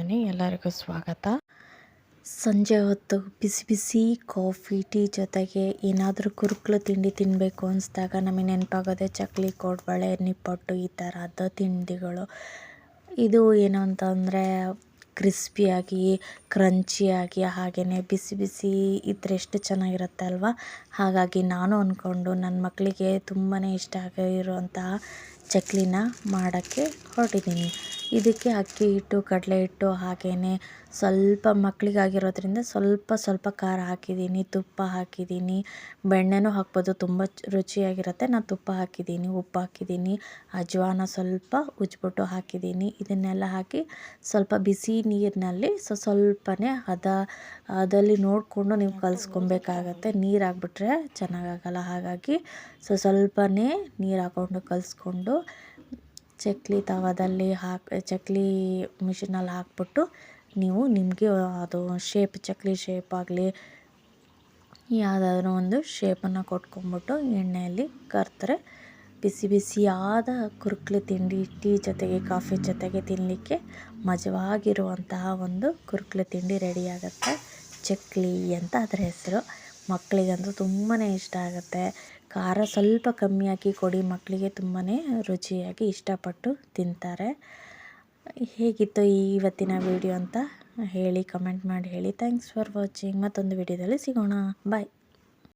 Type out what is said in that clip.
ಕಿಚನ್ಗೆ ಎಲ್ಲರಿಗೂ ಸ್ವಾಗತ. ಸಂಜೆ ಹೊತ್ತು ಬಿಸಿ ಬಿಸಿ ಕಾಫಿ ಟೀ ಜೊತೆಗೆ ಏನಾದರೂ ಕುರುಕಲು ತಿಂಡಿ ತಿನ್ನಬೇಕು ಅನಿಸ್ದಾಗ ನಮಗೆ ನೆನಪಾಗೋದೆ ಚಕ್ಲಿ, ಕೋಡ್ಬಳೆ, ನಿಪ್ಪಟ್ಟು ಈ ಥರದ ತಿಂಡಿಗಳು. ಇದು ಏನು ಅಂತಂದರೆ ಕ್ರಿಸ್ಪಿಯಾಗಿ, ಕ್ರಂಚಿಯಾಗಿ, ಹಾಗೆಯೇ ಬಿಸಿ ಬಿಸಿ ಇದ್ದರೆ ಎಷ್ಟು ಚೆನ್ನಾಗಿರುತ್ತೆ ಅಲ್ವಾ. ಹಾಗಾಗಿ ನಾನು ಅಂದ್ಕೊಂಡು ನನ್ನ ಮಕ್ಕಳಿಗೆ ತುಂಬಾ ಇಷ್ಟ ಆಗಿರುವಂತಹ ಚಕ್ಲಿನ ಮಾಡೋಕ್ಕೆ ಹೊರಟಿದ್ದೀನಿ. ಇದಕ್ಕೆ ಅಕ್ಕಿ ಹಿಟ್ಟು, ಕಡಲೆ ಹಿಟ್ಟು, ಹಾಗೆಯೇ ಸ್ವಲ್ಪ ಮಕ್ಕಳಿಗಾಗಿರೋದ್ರಿಂದ ಸ್ವಲ್ಪ ಖಾರ ಹಾಕಿದ್ದೀನಿ, ತುಪ್ಪ ಹಾಕಿದ್ದೀನಿ, ಬೆಣ್ಣೆನೂ ಹಾಕ್ಬೋದು, ತುಂಬ ರುಚಿಯಾಗಿರುತ್ತೆ. ನಾನು ತುಪ್ಪ ಹಾಕಿದ್ದೀನಿ, ಉಪ್ಪು ಹಾಕಿದ್ದೀನಿ, ಅಜ್ವಾನ ಸ್ವಲ್ಪ ಉಜ್ಬಿಟ್ಟು ಹಾಕಿದ್ದೀನಿ. ಇದನ್ನೆಲ್ಲ ಹಾಕಿ ಸ್ವಲ್ಪ ಬಿಸಿ ನೀರಿನಲ್ಲಿ ಸ್ವಲ್ಪನೇ ಅದಲ್ಲಿ ನೋಡಿಕೊಂಡು ನೀವು ಕಲಿಸ್ಕೊಬೇಕಾಗತ್ತೆ. ನೀರು ಹಾಕ್ಬಿಟ್ರೆ ಚೆನ್ನಾಗಾಗಲ್ಲ. ಹಾಗಾಗಿ ಸ್ವಲ್ಪನೇ ನೀರು ಹಾಕ್ಕೊಂಡು ಕಲಿಸ್ಕೊಂಡು ಚಕ್ಲಿ ತವಾದಲ್ಲಿ ಚಕ್ಲಿ ಮಿಷಿನಲ್ಲಿ ಹಾಕ್ಬಿಟ್ಟು ನೀವು ನಿಮಗೆ ಅದು ಚಕ್ಲಿ ಶೇಪ್ ಆಗಲಿ ಯಾವುದಾದ್ರೂ ಒಂದು ಶೇಪನ್ನು ಕೊಟ್ಕೊಂಡ್ಬಿಟ್ಟು ಎಣ್ಣೆಯಲ್ಲಿ ಕರೆದ್ರೆ ಬಿಸಿ ಬಿಸಿಯಾದ ಕುರುಕಲು ತಿಂಡಿ ಟೀ ಜೊತೆಗೆ, ಕಾಫಿ ಜೊತೆಗೆ ತಿನ್ನಲಿಕ್ಕೆ ಮಜವಾಗಿರುವಂತಹ ಒಂದು ಕುರುಕಲು ತಿಂಡಿ ರೆಡಿಯಾಗುತ್ತೆ. ಚಕ್ಲಿ ಅಂತ ಅದರ ಹೆಸರು. ಮಕ್ಕಳಿಗಂತೂ ತುಂಬಾ ಇಷ್ಟ ಆಗುತ್ತೆ. ಖಾರ ಸ್ವಲ್ಪ ಕಮ್ಮಿ ಹಾಕಿ ಕೊಡಿ, ಮಕ್ಕಳಿಗೆ ತುಂಬಾ ರುಚಿಯಾಗಿ ಇಷ್ಟಪಟ್ಟು ತಿಂತಾರೆ. ಹೇಗಿತ್ತು ಇವತ್ತಿನ ವಿಡಿಯೋ ಅಂತ ಹೇಳಿ, ಕಮೆಂಟ್ ಮಾಡಿ ಹೇಳಿ. Thanks for watching. ಮತ್ತೊಂದು ವಿಡಿಯೋದಲ್ಲಿ ಸಿಗೋಣ. ಬಾಯ್.